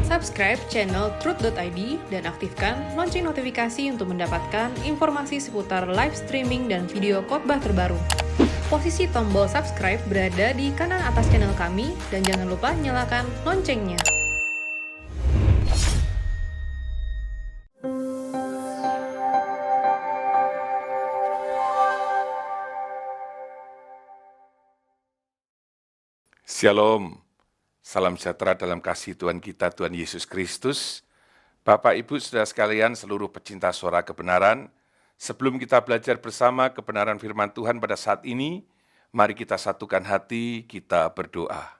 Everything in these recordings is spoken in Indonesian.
Subscribe channel Truth.id dan aktifkan lonceng notifikasi untuk mendapatkan informasi seputar live streaming dan video khotbah terbaru. Posisi tombol subscribe berada di kanan atas channel kami dan jangan lupa nyalakan loncengnya. Shalom, salam sejahtera dalam kasih Tuhan kita, Tuhan Yesus Kristus. Bapak, Ibu, saudara sekalian, seluruh pecinta suara kebenaran, sebelum kita belajar bersama kebenaran firman Tuhan pada saat ini, mari kita satukan hati, kita berdoa.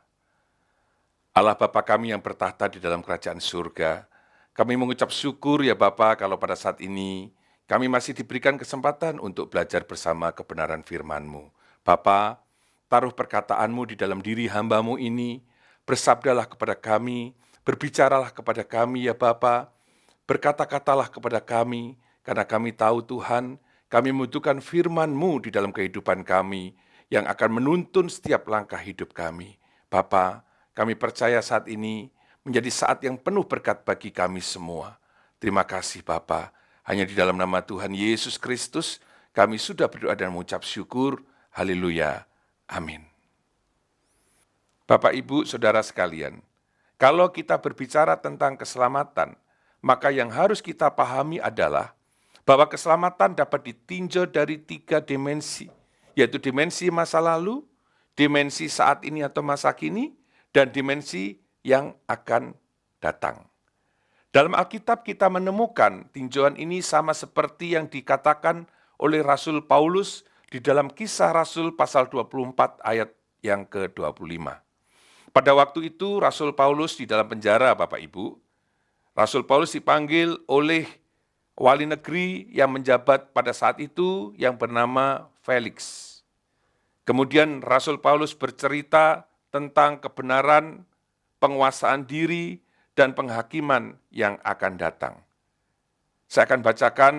Allah Bapa kami yang bertahta di dalam kerajaan surga, kami mengucap syukur ya Bapa kalau pada saat ini kami masih diberikan kesempatan untuk belajar bersama kebenaran firman-Mu. Bapa, taruh perkataanmu di dalam diri hamba-Mu ini, bersabdalah kepada kami, berbicaralah kepada kami ya Bapa, berkata-katalah kepada kami, karena kami tahu Tuhan, kami membutuhkan firman-Mu di dalam kehidupan kami, yang akan menuntun setiap langkah hidup kami. Bapa, kami percaya saat ini menjadi saat yang penuh berkat bagi kami semua. Terima kasih Bapa, hanya di dalam nama Tuhan Yesus Kristus, kami sudah berdoa dan mengucap syukur. Haleluya. Amin. Bapak, Ibu, Saudara sekalian, kalau kita berbicara tentang keselamatan, maka yang harus kita pahami adalah bahwa keselamatan dapat ditinjau dari 3 dimensi, yaitu dimensi masa lalu, dimensi saat ini atau masa kini, dan dimensi yang akan datang. Dalam Alkitab kita menemukan tinjauan ini sama seperti yang dikatakan oleh Rasul Paulus di dalam Kisah Rasul pasal 24 ayat yang ke-25. Pada waktu itu Rasul Paulus di dalam penjara, Bapak Ibu. Rasul Paulus dipanggil oleh wali negeri yang menjabat pada saat itu yang bernama Felix. Kemudian Rasul Paulus bercerita tentang kebenaran, penguasaan diri, dan penghakiman yang akan datang. Saya akan bacakan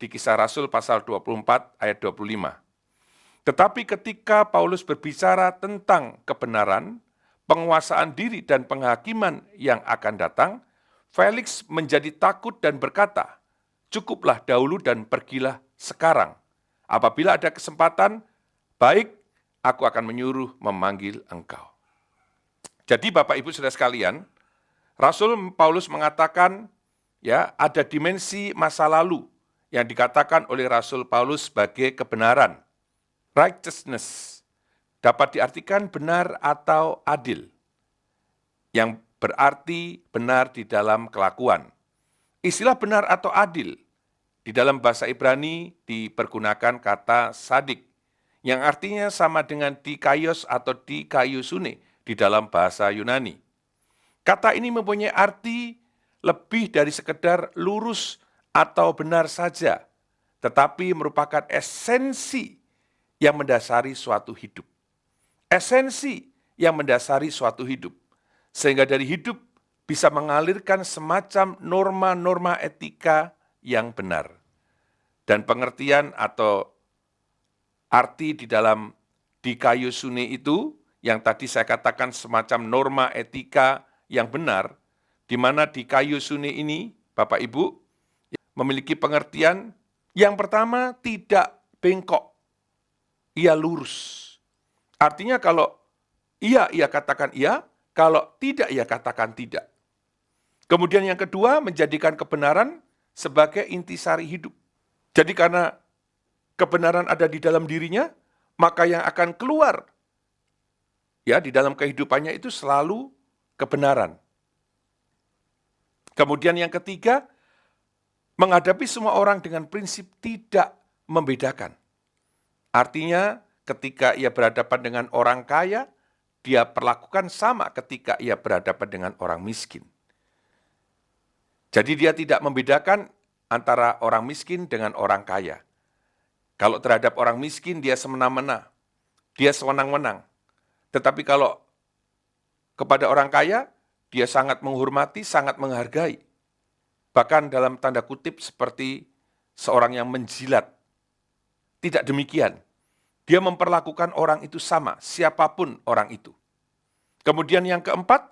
di Kisah Rasul pasal 24 ayat 25. Tetapi ketika Paulus berbicara tentang kebenaran, penguasaan diri dan penghakiman yang akan datang, Felix menjadi takut dan berkata, "Cukuplah dahulu dan pergilah sekarang. Apabila ada kesempatan, baik, aku akan menyuruh memanggil engkau." Jadi Bapak Ibu Saudara sekalian, Rasul Paulus mengatakan, ya, ada dimensi masa lalu yang dikatakan oleh Rasul Paulus sebagai kebenaran. Righteousness dapat diartikan benar atau adil, yang berarti benar di dalam kelakuan. Istilah benar atau adil di dalam bahasa Ibrani dipergunakan kata sadik, yang artinya sama dengan dikaios atau dikaiosune di dalam bahasa Yunani. Kata ini mempunyai arti lebih dari sekedar lurus atau benar saja, tetapi merupakan esensi yang mendasari suatu hidup. Esensi yang mendasari suatu hidup. Sehingga dari hidup bisa mengalirkan semacam norma-norma etika yang benar. Dan pengertian atau arti di dalam dikaiosune itu, yang tadi saya katakan semacam norma etika yang benar, di mana dikaiosune ini, Bapak Ibu, memiliki pengertian yang pertama tidak bengkok. Ia lurus. Artinya kalau iya, ia katakan iya, kalau tidak, ia katakan tidak. Kemudian yang kedua, menjadikan kebenaran sebagai intisari hidup. Jadi karena kebenaran ada di dalam dirinya, maka yang akan keluar ya di dalam kehidupannya itu selalu kebenaran. Kemudian yang ketiga, menghadapi semua orang dengan prinsip tidak membedakan. Artinya, ketika ia berhadapan dengan orang kaya, dia perlakukan sama ketika ia berhadapan dengan orang miskin. Jadi dia tidak membedakan antara orang miskin dengan orang kaya. Kalau terhadap orang miskin, dia semena-mena, dia sewenang-wenang. Tetapi kalau kepada orang kaya, dia sangat menghormati, sangat menghargai. Bahkan dalam tanda kutip seperti seorang yang menjilat. Tidak demikian. Dia memperlakukan orang itu sama, siapapun orang itu. Kemudian yang keempat,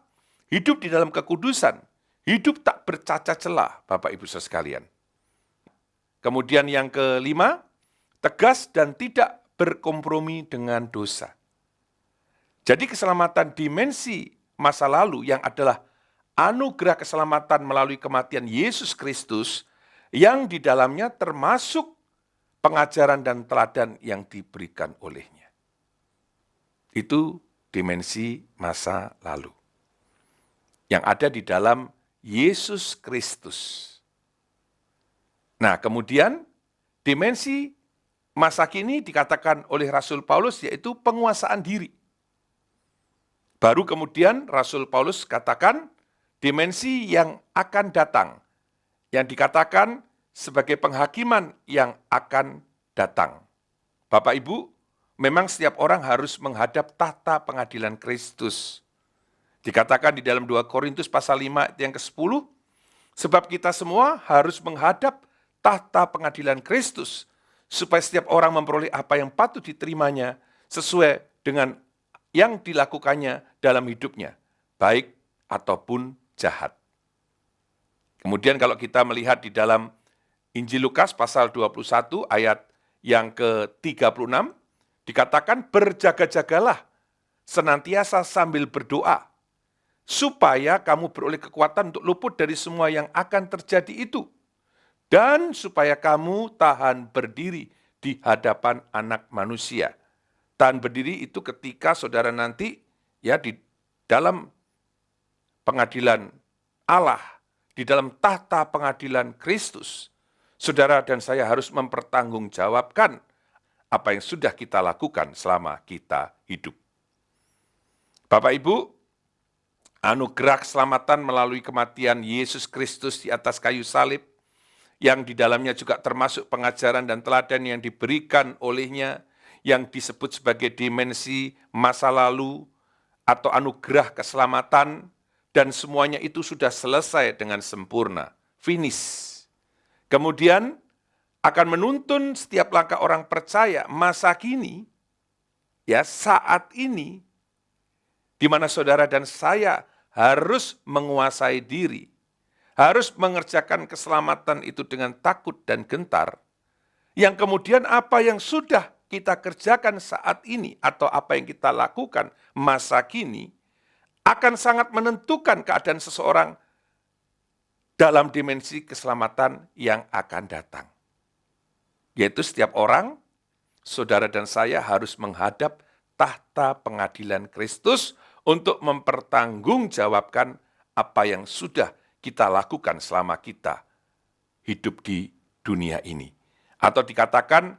hidup di dalam kekudusan. Hidup tak bercacat celah, Bapak Ibu Saudara sekalian. Kemudian yang kelima, tegas dan tidak berkompromi dengan dosa. Jadi keselamatan dimensi masa lalu yang adalah anugerah keselamatan melalui kematian Yesus Kristus yang di dalamnya termasuk pengajaran dan teladan yang diberikan olehnya. Itu dimensi masa lalu yang ada di dalam Yesus Kristus. Nah, kemudian dimensi masa kini dikatakan oleh Rasul Paulus yaitu penguasaan diri. Baru kemudian Rasul Paulus katakan dimensi yang akan datang, yang dikatakan sebagai penghakiman yang akan datang. Bapak Ibu, memang setiap orang harus menghadap tahta pengadilan Kristus. Dikatakan di dalam 2 Korintus pasal 5 yang ke-10, sebab kita semua harus menghadap tahta pengadilan Kristus, supaya setiap orang memperoleh apa yang patut diterimanya sesuai dengan yang dilakukannya dalam hidupnya, baik ataupun jahat. Kemudian kalau kita melihat di dalam Injil Lukas pasal 21 ayat yang ke-36, dikatakan berjaga-jagalah senantiasa sambil berdoa, supaya kamu beroleh kekuatan untuk luput dari semua yang akan terjadi itu, dan supaya kamu tahan berdiri di hadapan Anak Manusia. Tahan berdiri itu ketika saudara nanti ya di dalam pengadilan Allah, di dalam tahta pengadilan Kristus, saudara dan saya harus mempertanggungjawabkan apa yang sudah kita lakukan selama kita hidup. Bapak Ibu, anugerah keselamatan melalui kematian Yesus Kristus di atas kayu salib, yang di dalamnya juga termasuk pengajaran dan teladan yang diberikan olehnya, yang disebut sebagai dimensi masa lalu atau anugerah keselamatan, dan semuanya itu sudah selesai dengan sempurna, finish. Kemudian akan menuntun setiap langkah orang percaya masa kini, ya saat ini, di mana saudara dan saya harus menguasai diri, harus mengerjakan keselamatan itu dengan takut dan gentar, yang kemudian apa yang sudah kita kerjakan saat ini atau apa yang kita lakukan masa kini akan sangat menentukan keadaan seseorang dalam dimensi keselamatan yang akan datang. Yaitu setiap orang, saudara dan saya harus menghadap tahta pengadilan Kristus untuk mempertanggungjawabkan apa yang sudah kita lakukan selama kita hidup di dunia ini. Atau dikatakan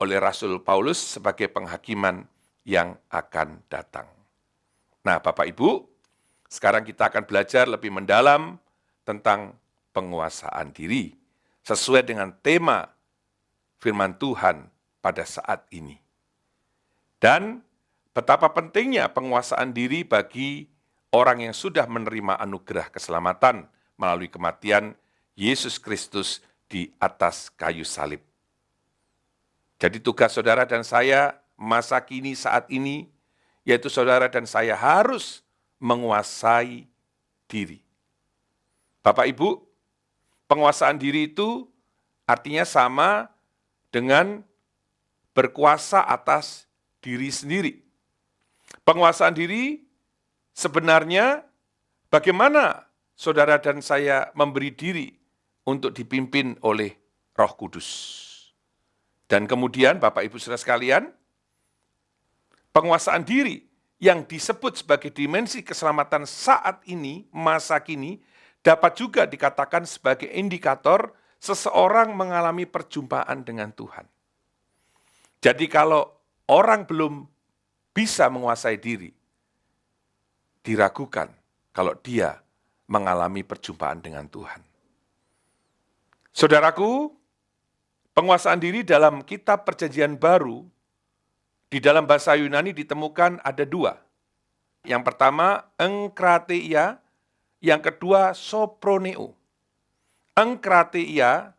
oleh Rasul Paulus sebagai penghakiman yang akan datang. Nah, Bapak Ibu, sekarang kita akan belajar lebih mendalam tentang penguasaan diri sesuai dengan tema firman Tuhan pada saat ini. Dan betapa pentingnya penguasaan diri bagi orang yang sudah menerima anugerah keselamatan melalui kematian Yesus Kristus di atas kayu salib. Jadi tugas saudara dan saya masa kini saat ini, yaitu saudara dan saya harus menguasai diri. Bapak Ibu, penguasaan diri itu artinya sama dengan berkuasa atas diri sendiri. Penguasaan diri sebenarnya bagaimana saudara dan saya memberi diri untuk dipimpin oleh Roh Kudus. Dan kemudian Bapak Ibu Saudara sekalian, penguasaan diri yang disebut sebagai dimensi keselamatan saat ini, masa kini, dapat juga dikatakan sebagai indikator seseorang mengalami perjumpaan dengan Tuhan. Jadi kalau orang belum bisa menguasai diri, diragukan kalau dia mengalami perjumpaan dengan Tuhan. Saudaraku, penguasaan diri dalam kitab Perjanjian Baru, di dalam bahasa Yunani ditemukan ada dua. Yang pertama, engkrateia, yang kedua, soproneo. Engkrateia,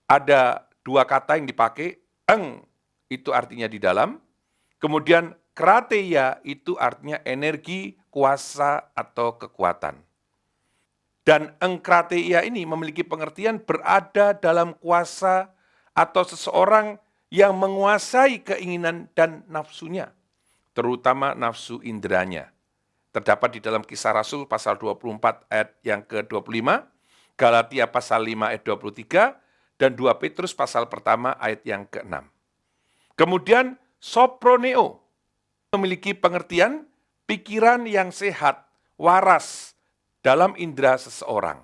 ada dua kata yang dipakai, eng itu artinya di dalam, kemudian krateia itu artinya energi, kuasa, atau kekuatan. Dan engkrateia ini memiliki pengertian berada dalam kuasa atau seseorang yang menguasai keinginan dan nafsunya, terutama nafsu inderanya. Terdapat di dalam Kisah Rasul pasal 24 ayat yang ke-25, Galatia pasal 5 ayat 23, dan 2 Petrus pasal pertama ayat yang ke-6. Kemudian soproneo memiliki pengertian pikiran yang sehat, waras dalam indera seseorang.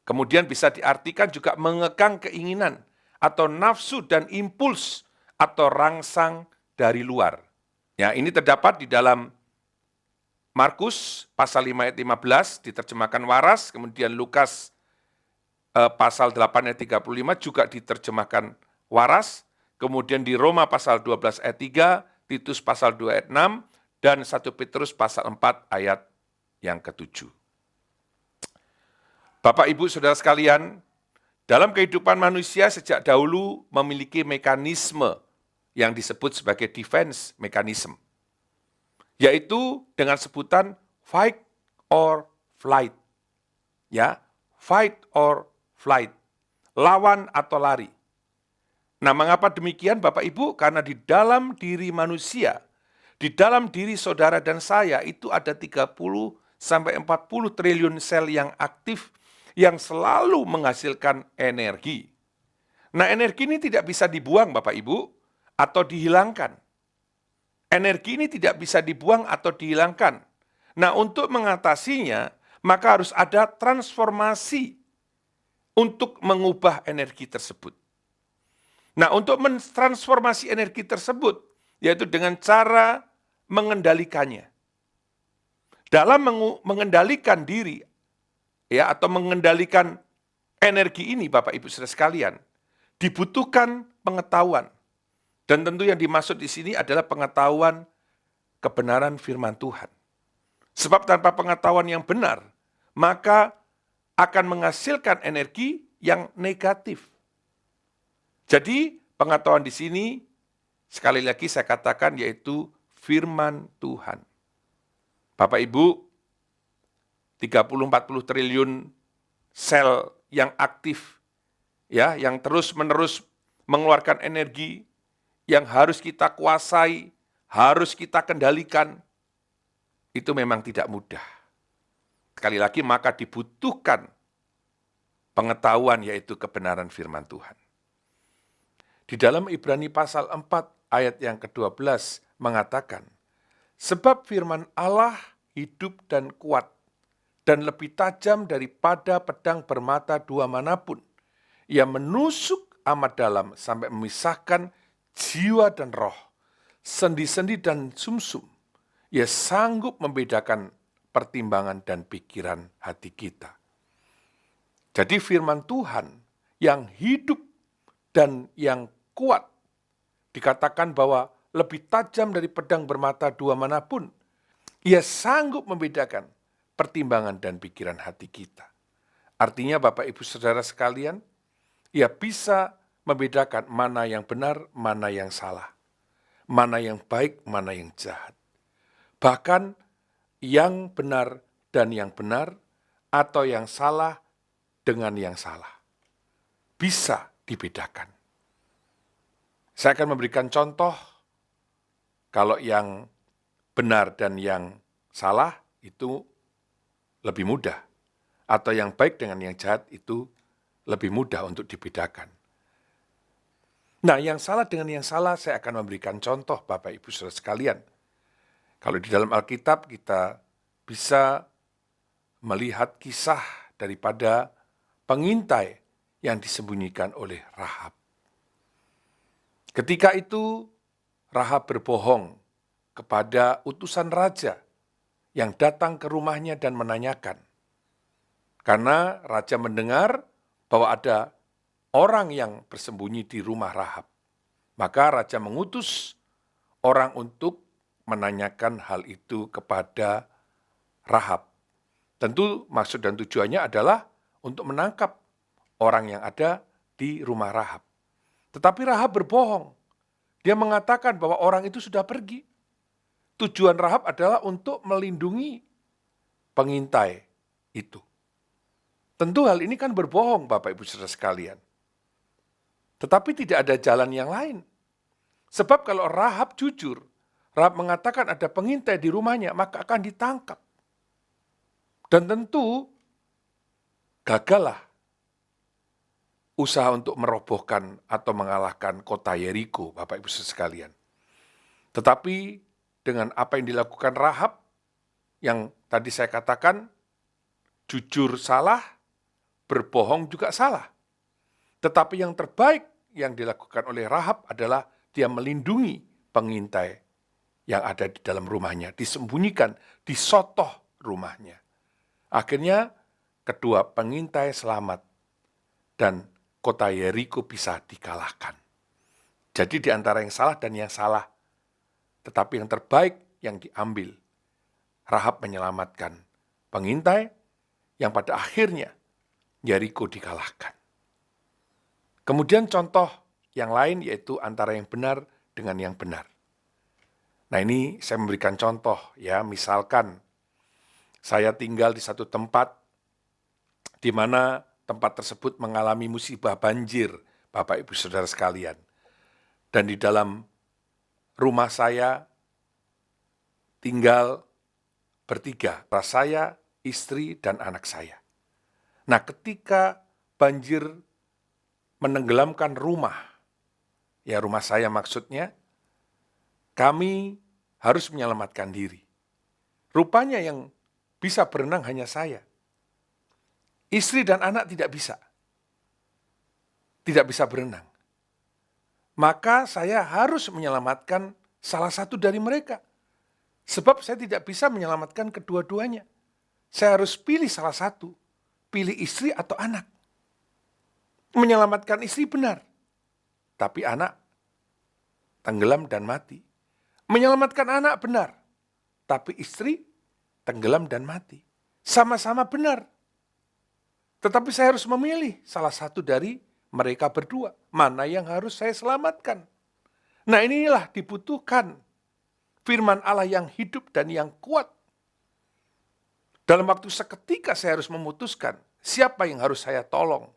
Kemudian bisa diartikan juga mengekang keinginan atau nafsu dan impuls atau rangsang dari luar. Ya, ini terdapat di dalam Markus pasal 5 ayat 15 diterjemahkan waras, kemudian Lukas pasal 8 ayat 35 juga diterjemahkan waras, kemudian di Roma pasal 12 ayat 3, Titus pasal 2 ayat 6, dan 1 Petrus pasal 4 ayat yang ke-7. Bapak, Ibu, Saudara sekalian, dalam kehidupan manusia sejak dahulu memiliki mekanisme yang disebut sebagai defense mechanism, yaitu dengan sebutan fight or flight. Ya, fight or flight, lawan atau lari. Nah, mengapa demikian Bapak Ibu? Karena di dalam diri manusia, di dalam diri saudara dan saya itu ada 30 sampai 40 triliun sel yang aktif yang selalu menghasilkan energi. Nah, energi ini tidak bisa dibuang Bapak Ibu atau dihilangkan. Energi ini tidak bisa dibuang atau dihilangkan. Nah, untuk mengatasinya, maka harus ada transformasi untuk mengubah energi tersebut. Nah, untuk mentransformasi energi tersebut, yaitu dengan cara mengendalikannya. Dalam mengendalikan diri, ya, atau mengendalikan energi ini, Bapak Ibu Saudara sekalian, dibutuhkan pengetahuan. Dan tentu yang dimaksud di sini adalah pengetahuan kebenaran firman Tuhan. Sebab tanpa pengetahuan yang benar, maka akan menghasilkan energi yang negatif. Jadi, pengetahuan di sini, sekali lagi saya katakan, yaitu firman Tuhan. Bapak Ibu, 30-40 triliun sel yang aktif, ya, yang terus-menerus mengeluarkan energi, yang harus kita kuasai, harus kita kendalikan, itu memang tidak mudah. Sekali lagi, maka dibutuhkan pengetahuan, yaitu kebenaran firman Tuhan. Di dalam Ibrani pasal 4 ayat yang ke-12 mengatakan, sebab firman Allah hidup dan kuat, dan lebih tajam daripada pedang bermata dua manapun. Ia menusuk amat dalam sampai memisahkan jiwa dan roh, sendi-sendi dan sumsum. Ia sanggup membedakan pertimbangan dan pikiran hati kita. Jadi firman Tuhan yang hidup dan yang kuat, dikatakan bahwa lebih tajam dari pedang bermata dua manapun. Ia sanggup membedakan pertimbangan dan pikiran hati kita. Artinya Bapak Ibu Saudara sekalian, ia bisa membedakan mana yang benar, mana yang salah. Mana yang baik, mana yang jahat. Bahkan yang benar dan yang benar, atau yang salah dengan yang salah. Bisa dibedakan. Saya akan memberikan contoh, kalau yang benar dan yang salah itu lebih mudah, atau yang baik dengan yang jahat itu lebih mudah untuk dibedakan. Nah, yang salah dengan yang salah saya akan memberikan contoh Bapak Ibu Saudara sekalian. Kalau di dalam Alkitab kita bisa melihat kisah daripada pengintai yang disembunyikan oleh Rahab. Ketika itu Rahab berbohong kepada utusan raja yang datang ke rumahnya dan menanyakan. Karena raja mendengar bahwa ada orang yang bersembunyi di rumah Rahab. Maka raja mengutus orang untuk menanyakan hal itu kepada Rahab. Tentu maksud dan tujuannya adalah untuk menangkap orang yang ada di rumah Rahab. Tetapi Rahab berbohong. Dia mengatakan bahwa orang itu sudah pergi. Tujuan Rahab adalah untuk melindungi pengintai itu. Tentu hal ini kan berbohong Bapak Ibu Saudara sekalian. Tetapi tidak ada jalan yang lain. Sebab kalau Rahab jujur, Rahab mengatakan ada pengintai di rumahnya, maka akan ditangkap. Dan tentu gagallah usaha untuk merobohkan atau mengalahkan kota Yeriko, Bapak Ibu sekalian. Tetapi dengan apa yang dilakukan Rahab, yang tadi saya katakan, jujur salah, berbohong juga salah. Tetapi yang terbaik yang dilakukan oleh Rahab adalah dia melindungi pengintai yang ada di dalam rumahnya, disembunyikan, disotoh rumahnya. Akhirnya kedua pengintai selamat dan kota Yeriko bisa dikalahkan. Jadi di antara yang salah dan yang salah, tetapi yang terbaik yang diambil, Rahab menyelamatkan pengintai yang pada akhirnya Yeriko dikalahkan. Kemudian contoh yang lain yaitu antara yang benar dengan yang benar. Nah ini saya memberikan contoh ya, misalkan saya tinggal di satu tempat di mana tempat tersebut mengalami musibah banjir, Bapak Ibu Saudara sekalian. Dan di dalam rumah saya tinggal bertiga, saya, istri, dan anak saya. Nah ketika banjir menenggelamkan rumah, ya rumah saya maksudnya, kami harus menyelamatkan diri. Rupanya yang bisa berenang hanya saya. Istri dan anak tidak bisa berenang. Maka saya harus menyelamatkan salah satu dari mereka. Sebab saya tidak bisa menyelamatkan kedua-duanya. Saya harus pilih salah satu, pilih istri atau anak. Menyelamatkan istri benar, tapi anak tenggelam dan mati. Menyelamatkan anak benar, tapi istri tenggelam dan mati. Sama-sama benar. Tetapi saya harus memilih salah satu dari mereka berdua. Mana yang harus saya selamatkan? Nah inilah dibutuhkan firman Allah yang hidup dan yang kuat. Dalam waktu seketika saya harus memutuskan siapa yang harus saya tolong.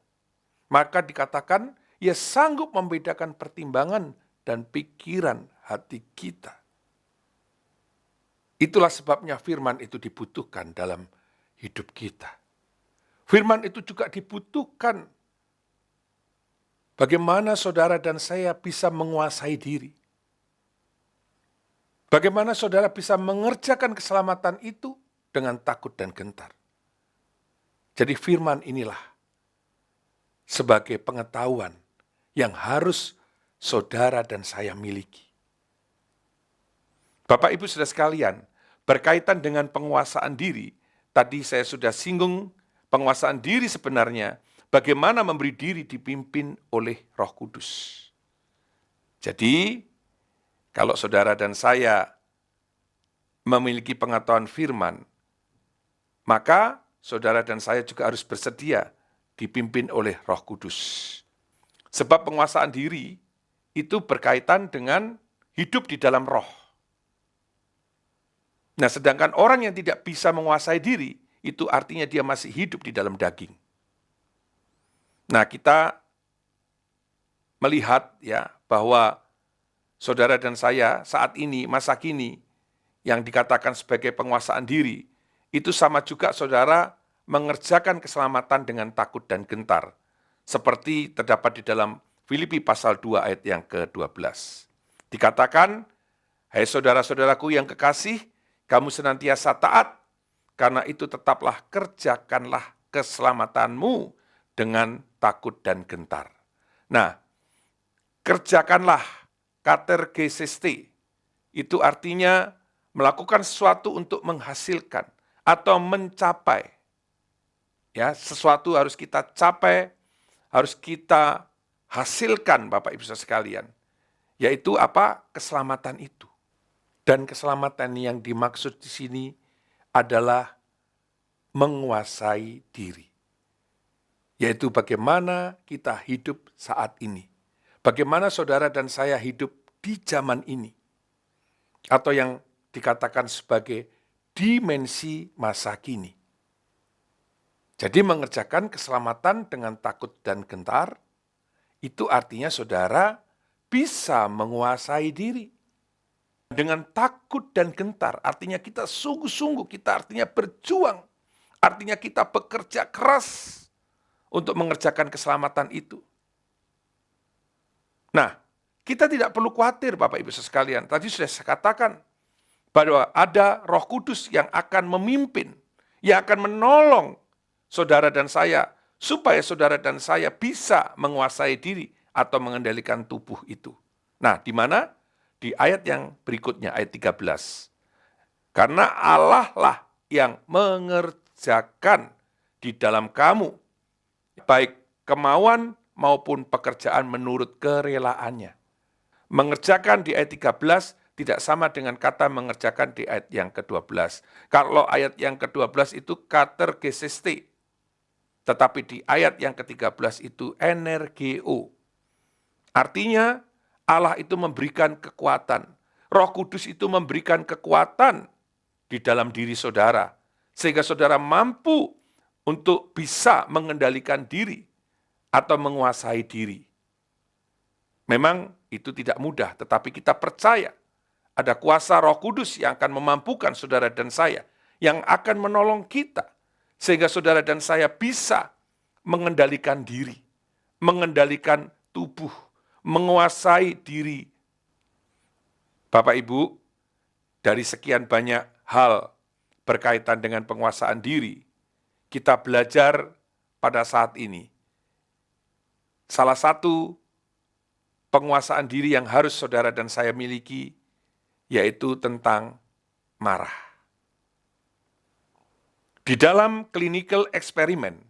Maka dikatakan, ia sanggup membedakan pertimbangan dan pikiran hati kita. Itulah sebabnya firman itu dibutuhkan dalam hidup kita. Firman itu juga dibutuhkan bagaimana saudara dan saya bisa menguasai diri. Bagaimana saudara bisa mengerjakan keselamatan itu dengan takut dan gentar. Jadi firman inilah sebagai pengetahuan yang harus saudara dan saya miliki. Bapak Ibu Saudara sekalian, berkaitan dengan penguasaan diri, tadi saya sudah singgung penguasaan diri sebenarnya, bagaimana memberi diri dipimpin oleh Roh Kudus. Jadi, kalau saudara dan saya memiliki pengetahuan firman, maka saudara dan saya juga harus bersedia dipimpin oleh Roh Kudus. Sebab penguasaan diri itu berkaitan dengan hidup di dalam roh. Nah, sedangkan orang yang tidak bisa menguasai diri, itu artinya dia masih hidup di dalam daging. Nah, kita melihat ya bahwa saudara dan saya saat ini, masa kini, yang dikatakan sebagai penguasaan diri, itu sama juga saudara mengerjakan keselamatan dengan takut dan gentar. Seperti terdapat di dalam Filipi pasal 2 ayat yang ke-12. Dikatakan, hai saudara-saudaraku yang kekasih, kamu senantiasa taat, karena itu tetaplah kerjakanlah keselamatanmu dengan takut dan gentar. Nah, kerjakanlah katergeseste, itu artinya melakukan sesuatu untuk menghasilkan atau mencapai. Ya, sesuatu harus kita capai, harus kita hasilkan Bapak Ibu Saudara sekalian. Yaitu apa? Keselamatan itu. Dan keselamatan yang dimaksud di sini adalah menguasai diri. Yaitu bagaimana kita hidup saat ini. Bagaimana saudara dan saya hidup di zaman ini. Atau yang dikatakan sebagai dimensi masa kini. Jadi mengerjakan keselamatan dengan takut dan gentar, itu artinya saudara bisa menguasai diri. Dengan takut dan gentar, artinya kita sungguh-sungguh, kita artinya berjuang, artinya kita bekerja keras untuk mengerjakan keselamatan itu. Nah, kita tidak perlu khawatir Bapak Ibu sekalian. Tadi sudah saya katakan bahwa ada Roh Kudus yang akan memimpin, yang akan menolong saudara dan saya, supaya saudara dan saya bisa menguasai diri atau mengendalikan tubuh itu. Nah, di mana? Di ayat yang berikutnya, ayat 13. Karena Allah lah yang mengerjakan di dalam kamu, baik kemauan maupun pekerjaan menurut kerelaannya. Mengerjakan di ayat 13 tidak sama dengan kata mengerjakan di ayat yang ke-12. Kalau ayat yang ke-12 itu katergeseste, tetapi di ayat yang ke-13 itu energeo. Artinya Allah itu memberikan kekuatan. Roh Kudus itu memberikan kekuatan di dalam diri saudara, sehingga saudara mampu untuk bisa mengendalikan diri atau menguasai diri. Memang itu tidak mudah, tetapi kita percaya ada kuasa Roh Kudus yang akan memampukan saudara dan saya, yang akan menolong kita, sehingga saudara dan saya bisa mengendalikan diri, mengendalikan tubuh, menguasai diri. Bapak Ibu, dari sekian banyak hal berkaitan dengan penguasaan diri, kita belajar pada saat ini. Salah satu penguasaan diri yang harus saudara dan saya miliki, yaitu tentang marah. Di dalam clinical eksperimen,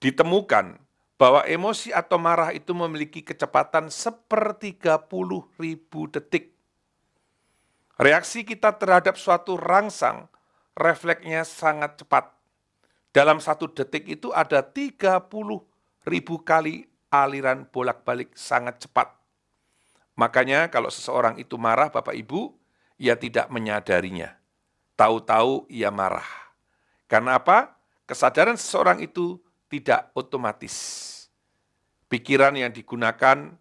ditemukan bahwa emosi atau marah itu memiliki kecepatan 1/30.000 detik. Reaksi kita terhadap suatu rangsang, refleksnya sangat cepat. Dalam 1 detik itu ada 30.000 kali aliran bolak-balik sangat cepat. Makanya kalau seseorang itu marah, Bapak Ibu, ia tidak menyadarinya. Tahu-tahu ia marah. Karena apa? Kesadaran seseorang itu tidak otomatis. Pikiran yang digunakan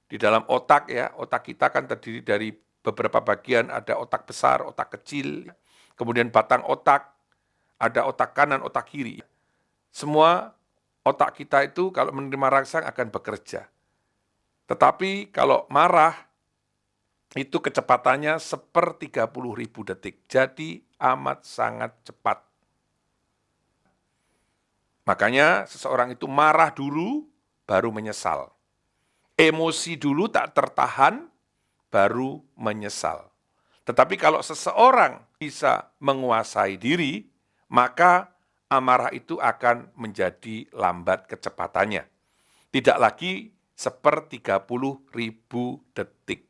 di dalam otak, ya, otak kita kan terdiri dari beberapa bagian, ada otak besar, otak kecil, kemudian batang otak, ada otak kanan, otak kiri. Semua otak kita itu kalau menerima rangsang akan bekerja. Tetapi kalau marah, itu kecepatannya 1/30.000 detik. Jadi amat sangat cepat. Makanya seseorang itu marah dulu, baru menyesal. Emosi dulu tak tertahan, baru menyesal. Tetapi kalau seseorang bisa menguasai diri, maka amarah itu akan menjadi lambat kecepatannya. Tidak lagi 1/30.000 detik.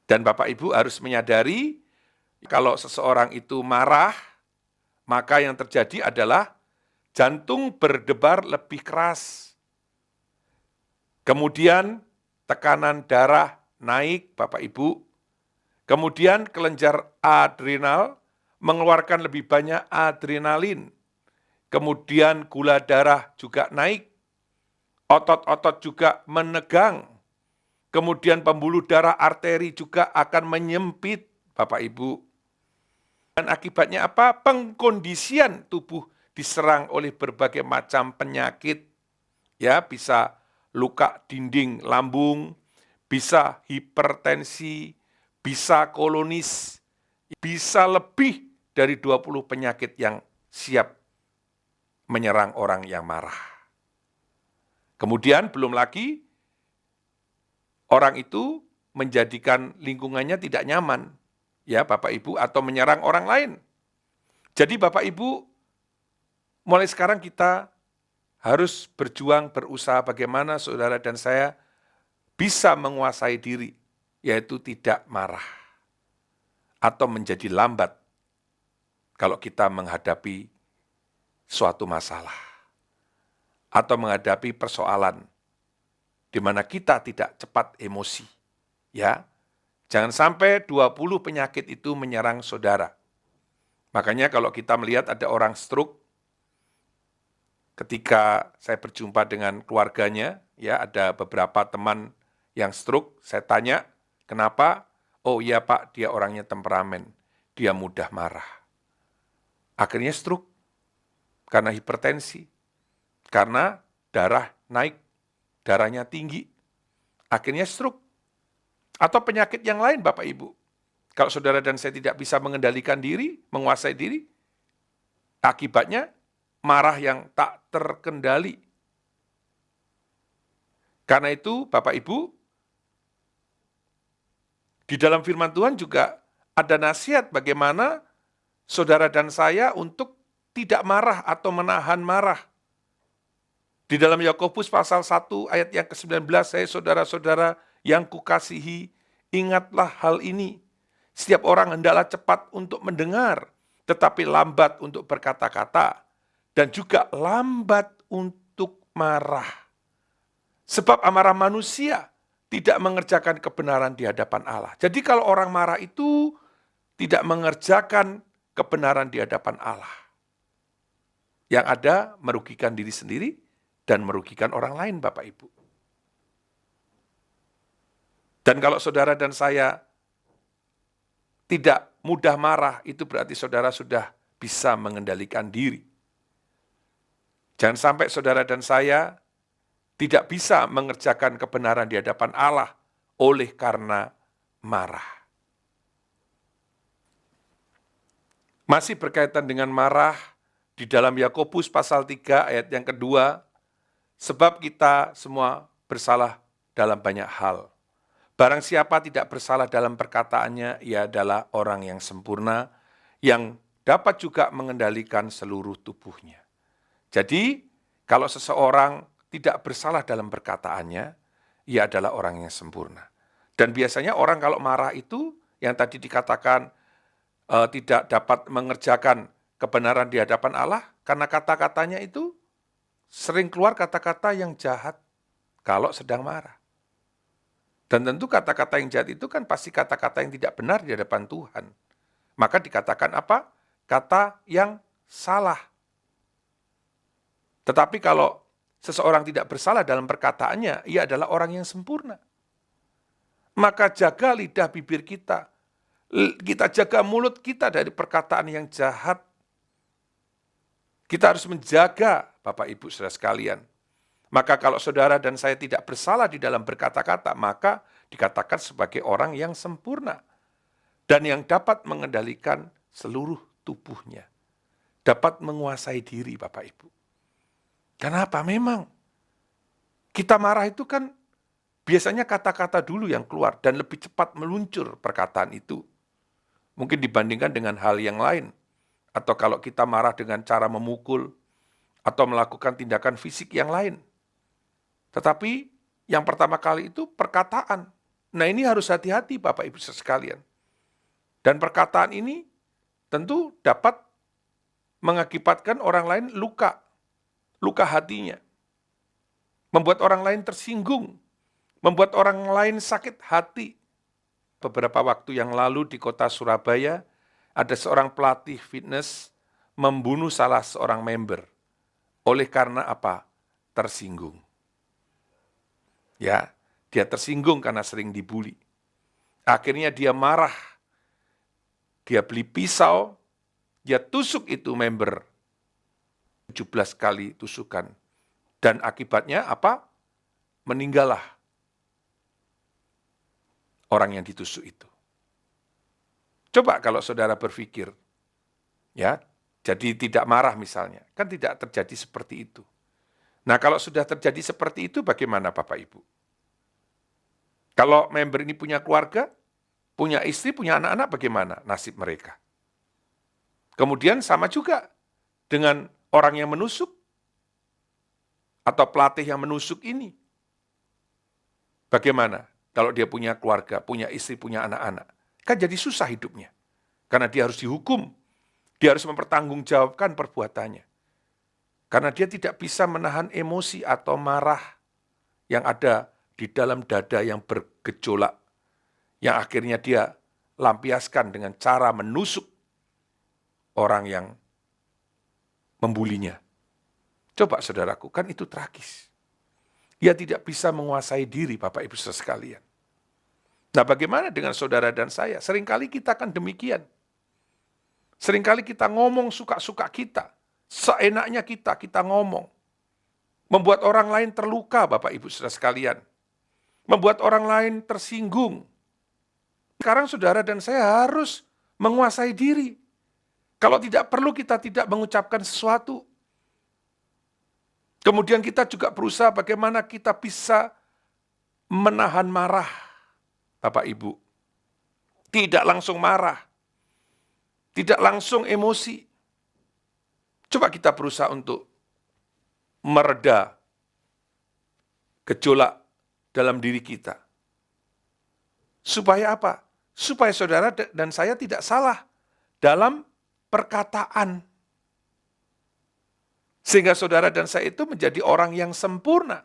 Dan Bapak Ibu harus menyadari, kalau seseorang itu marah, maka yang terjadi adalah jantung berdebar lebih keras. Kemudian tekanan darah naik, Bapak Ibu. Kemudian kelenjar adrenal mengeluarkan lebih banyak adrenalin. Kemudian gula darah juga naik. Otot-otot juga menegang. Kemudian pembuluh darah arteri juga akan menyempit, Bapak Ibu. Dan akibatnya apa? Pengkondisian tubuh diserang oleh berbagai macam penyakit. Ya, bisa luka dinding lambung, bisa hipertensi, bisa kolonis, bisa lebih dari 20 penyakit yang siap menyerang orang yang marah. Kemudian belum lagi orang itu menjadikan lingkungannya tidak nyaman, ya Bapak Ibu, atau menyerang orang lain. Jadi Bapak Ibu, mulai sekarang kita harus berjuang, berusaha bagaimana saudara dan saya bisa menguasai diri, yaitu tidak marah atau menjadi lambat kalau kita menghadapi suatu masalah atau menghadapi persoalan di mana kita tidak cepat emosi. Ya, jangan sampai 20 penyakit itu menyerang saudara. Makanya kalau kita melihat ada orang stroke, ketika saya berjumpa dengan keluarganya, ya ada beberapa teman yang stroke, saya tanya, kenapa? Oh iya Pak, dia orangnya temperamen, dia mudah marah. Akhirnya stroke, karena hipertensi, karena darah naik, darahnya tinggi, akhirnya stroke. Atau penyakit yang lain Bapak Ibu. Kalau saudara dan saya tidak bisa mengendalikan diri, menguasai diri, akibatnya marah yang tak terkendali. Karena itu Bapak Ibu, di dalam firman Tuhan juga ada nasihat bagaimana saudara dan saya untuk tidak marah atau menahan marah. Di dalam Yakobus pasal 1 ayat yang ke-19, saya saudara-saudara yang kukasihi, ingatlah hal ini. Setiap orang hendaklah cepat untuk mendengar, tetapi lambat untuk berkata-kata, dan juga lambat untuk marah. Sebab amarah manusia tidak mengerjakan kebenaran di hadapan Allah. Jadi kalau orang marah itu tidak mengerjakan kebenaran di hadapan Allah. Yang ada merugikan diri sendiri dan merugikan orang lain, Bapak Ibu. Dan kalau saudara dan saya tidak mudah marah, itu berarti saudara sudah bisa mengendalikan diri. Jangan sampai saudara dan saya tidak bisa mengerjakan kebenaran di hadapan Allah oleh karena marah. Masih berkaitan dengan marah, di dalam Yakobus pasal 3 ayat yang kedua, sebab kita semua bersalah dalam banyak hal. Barang siapa tidak bersalah dalam perkataannya, ia adalah orang yang sempurna, yang dapat juga mengendalikan seluruh tubuhnya. Jadi, kalau seseorang tidak bersalah dalam perkataannya, ia adalah orang yang sempurna. Dan biasanya orang kalau marah itu, yang tadi dikatakan tidak dapat mengerjakan kebenaran di hadapan Allah, karena kata-katanya itu sering keluar kata-kata yang jahat kalau sedang marah. Dan tentu kata-kata yang jahat itu kan pasti kata-kata yang tidak benar di hadapan Tuhan. Maka dikatakan apa? Kata yang salah. Tetapi kalau seseorang tidak bersalah dalam perkataannya, ia adalah orang yang sempurna. Maka jaga lidah bibir kita. Kita jaga mulut kita dari perkataan yang jahat. Kita harus menjaga, Bapak Ibu saudara sekalian. Maka kalau saudara dan saya tidak bersalah di dalam berkata-kata, maka dikatakan sebagai orang yang sempurna. Dan yang dapat mengendalikan seluruh tubuhnya. Dapat menguasai diri, Bapak Ibu. Kenapa? Memang kita marah itu kan biasanya kata-kata dulu yang keluar dan lebih cepat meluncur perkataan itu. Mungkin dibandingkan dengan hal yang lain. Atau kalau kita marah dengan cara memukul atau melakukan tindakan fisik yang lain. Tetapi yang pertama kali itu perkataan. Nah ini harus hati-hati Bapak Ibu sekalian. Dan perkataan ini tentu dapat mengakibatkan orang lain luka hatinya. Membuat orang lain tersinggung, membuat orang lain sakit hati. Beberapa waktu yang lalu di kota Surabaya, ada seorang pelatih fitness membunuh salah seorang member. Oleh karena apa? Tersinggung. Ya, dia tersinggung karena sering dibully. Akhirnya dia marah. Dia beli pisau, dia tusuk itu member. 17 kali tusukan. Dan akibatnya apa? Meninggallah orang yang ditusuk itu. Coba kalau saudara berpikir, ya, jadi tidak marah misalnya. Kan tidak terjadi seperti itu. Nah kalau sudah terjadi seperti itu bagaimana Bapak Ibu? Kalau member ini punya keluarga, punya istri, punya anak-anak, bagaimana nasib mereka? Kemudian sama juga dengan orang yang menusuk, atau pelatih yang menusuk ini. Bagaimana kalau dia punya keluarga, punya istri, punya anak-anak? Kan jadi susah hidupnya. Karena dia harus dihukum. Dia harus mempertanggungjawabkan perbuatannya. Karena dia tidak bisa menahan emosi atau marah yang ada di dalam dada yang bergejolak. Yang akhirnya dia lampiaskan dengan cara menusuk orang yang membulinya. Coba saudaraku, kan itu tragis. Ia tidak bisa menguasai diri, Bapak Ibu saudara sekalian. Nah, bagaimana dengan saudara dan saya? Seringkali kita kan demikian. Seringkali kita ngomong suka-suka kita. Seenaknya kita ngomong. Membuat orang lain terluka, Bapak Ibu saudara sekalian. Membuat orang lain tersinggung. Sekarang saudara dan saya harus menguasai diri. Kalau tidak perlu kita tidak mengucapkan sesuatu. Kemudian kita juga berusaha bagaimana kita bisa menahan marah, Bapak Ibu. Tidak langsung marah. Tidak langsung emosi. Coba kita berusaha untuk mereda gejolak dalam diri kita. Supaya apa? Supaya saudara dan saya tidak salah dalam perkataan. Sehingga saudara dan saya itu menjadi orang yang sempurna.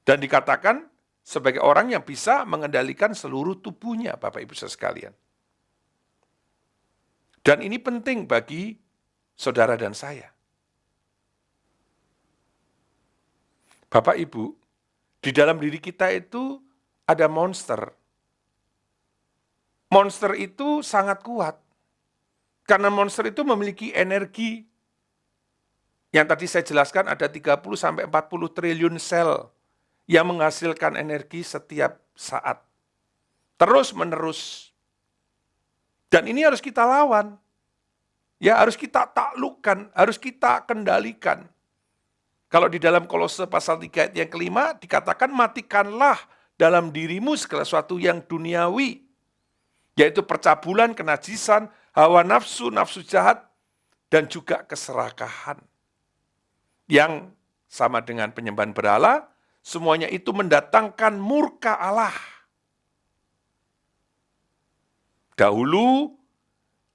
Dan dikatakan sebagai orang yang bisa mengendalikan seluruh tubuhnya, Bapak Ibu saudara sekalian. Dan ini penting bagi saudara dan saya. Bapak Ibu, di dalam diri kita itu ada monster. Monster itu sangat kuat. Karena monster itu memiliki energi. Yang tadi saya jelaskan ada 30-40 triliun sel yang menghasilkan energi setiap saat. Terus menerus. Dan ini harus kita lawan. Ya, harus kita taklukkan, harus kita kendalikan. Kalau di dalam Kolose pasal 3 ayat yang kelima dikatakan matikanlah dalam dirimu segala sesuatu yang duniawi, yaitu percabulan, kenajisan, hawa nafsu, nafsu jahat, dan juga keserakahan. Yang sama dengan penyembahan berhala, semuanya itu mendatangkan murka Allah. Dahulu,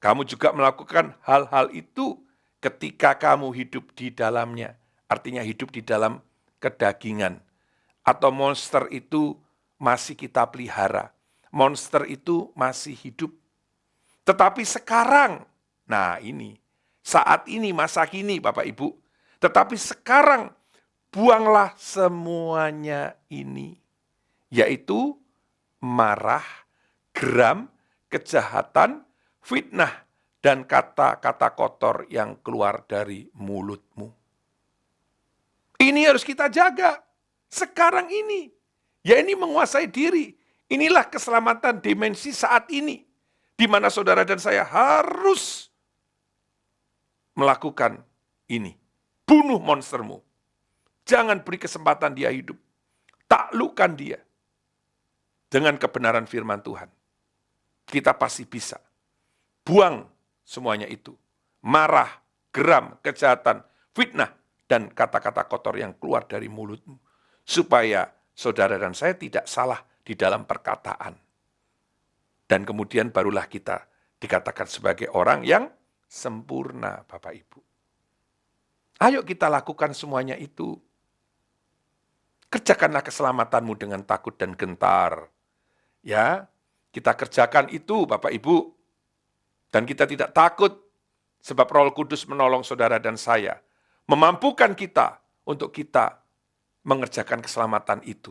kamu juga melakukan hal-hal itu ketika kamu hidup di dalamnya. Artinya hidup di dalam kedagingan. Atau monster itu masih kita pelihara. Monster itu masih hidup. Tetapi sekarang, nah ini, saat ini, masa kini Bapak Ibu. Tetapi sekarang, buanglah semuanya ini. Yaitu marah, geram, kejahatan, fitnah, dan kata-kata kotor yang keluar dari mulutmu. Ini harus kita jaga. Sekarang ini. Ya ini menguasai diri. Inilah keselamatan dimensi saat ini. Di mana saudara dan saya harus melakukan ini. Bunuh monstermu. Jangan beri kesempatan dia hidup. Taklukkan dia. Dengan kebenaran firman Tuhan. Kita pasti bisa. Buang semuanya itu. Marah, geram, kejahatan, fitnah, dan kata-kata kotor yang keluar dari mulutmu. Supaya saudara dan saya tidak salah di dalam perkataan. Dan kemudian barulah kita dikatakan sebagai orang yang sempurna, Bapak Ibu. Ayo kita lakukan semuanya itu. Kerjakanlah keselamatanmu dengan takut dan gentar. Ya, kita kerjakan itu, Bapak Ibu. Dan kita tidak takut, sebab Roh Kudus menolong saudara dan saya. Memampukan kita untuk kita mengerjakan keselamatan itu.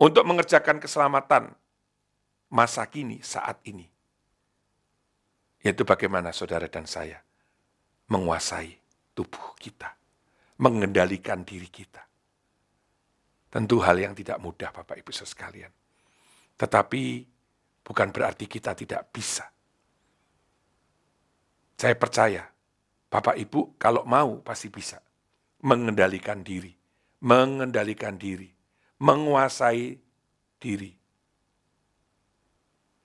Untuk mengerjakan keselamatan masa kini, saat ini. Yaitu bagaimana saudara dan saya menguasai tubuh kita. Mengendalikan diri kita. Tentu hal yang tidak mudah Bapak Ibu sekalian. Tetapi bukan berarti kita tidak bisa. Saya percaya, Bapak Ibu kalau mau pasti bisa. Mengendalikan diri. Menguasai diri.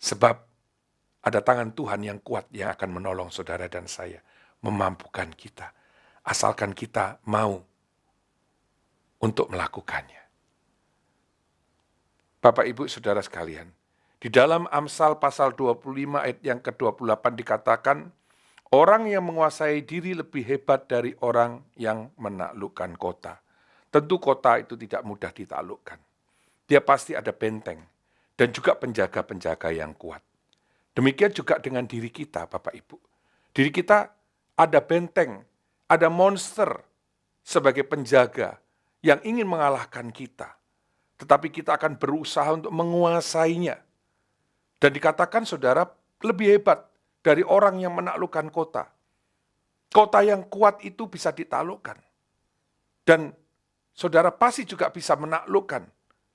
Sebab ada tangan Tuhan yang kuat yang akan menolong saudara dan saya. Memampukan kita. Asalkan kita mau untuk melakukannya. Bapak Ibu Saudara sekalian, di dalam Amsal pasal 25 ayat yang ke-28 dikatakan, orang yang menguasai diri lebih hebat dari orang yang menaklukkan kota. Tentu kota itu tidak mudah ditaklukkan. Dia pasti ada benteng dan juga penjaga-penjaga yang kuat. Demikian juga dengan diri kita, Bapak Ibu. Diri kita ada benteng, ada monster sebagai penjaga yang ingin mengalahkan kita. Tetapi kita akan berusaha untuk menguasainya. Dan dikatakan saudara lebih hebat dari orang yang menaklukkan kota. Kota yang kuat itu bisa ditaklukkan. Dan saudara pasti juga bisa menaklukkan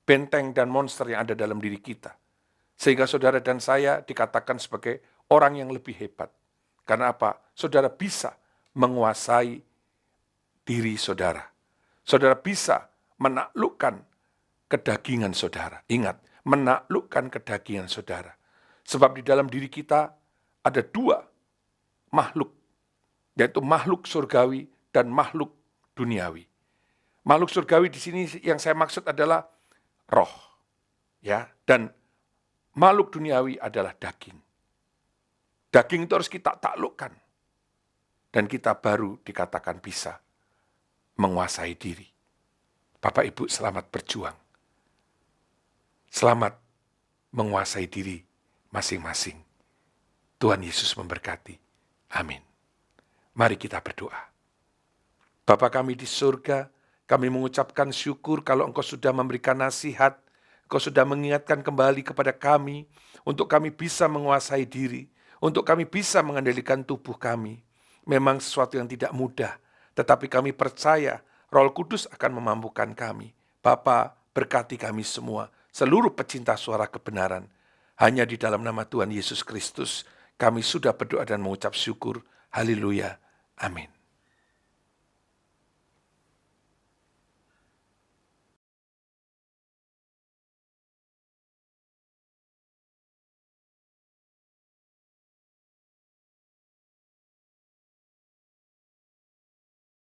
benteng dan monster yang ada dalam diri kita. Sehingga saudara dan saya dikatakan sebagai orang yang lebih hebat. Karena apa? Saudara bisa menguasai diri saudara. Saudara bisa menaklukkan kedagingan saudara. Ingat, menaklukkan kedagingan saudara. Sebab di dalam diri kita ada dua makhluk, yaitu makhluk surgawi dan makhluk duniawi. Makhluk surgawi di sini yang saya maksud adalah roh, ya, dan makhluk duniawi adalah daging. Daging itu harus kita taklukkan, dan kita baru dikatakan bisa menguasai diri. Bapak Ibu, selamat berjuang. Selamat menguasai diri masing-masing. Tuhan Yesus memberkati. Amin. Mari kita berdoa. Bapa kami di surga, kami mengucapkan syukur kalau Engkau sudah memberikan nasihat, Engkau sudah mengingatkan kembali kepada kami, untuk kami bisa menguasai diri, untuk kami bisa mengendalikan tubuh kami. Memang sesuatu yang tidak mudah, tetapi kami percaya Roh Kudus akan memampukan kami. Bapa, berkati kami semua, seluruh pecinta suara kebenaran. Hanya di dalam nama Tuhan Yesus Kristus, kami sudah berdoa dan mengucap syukur. Haleluya. Amin.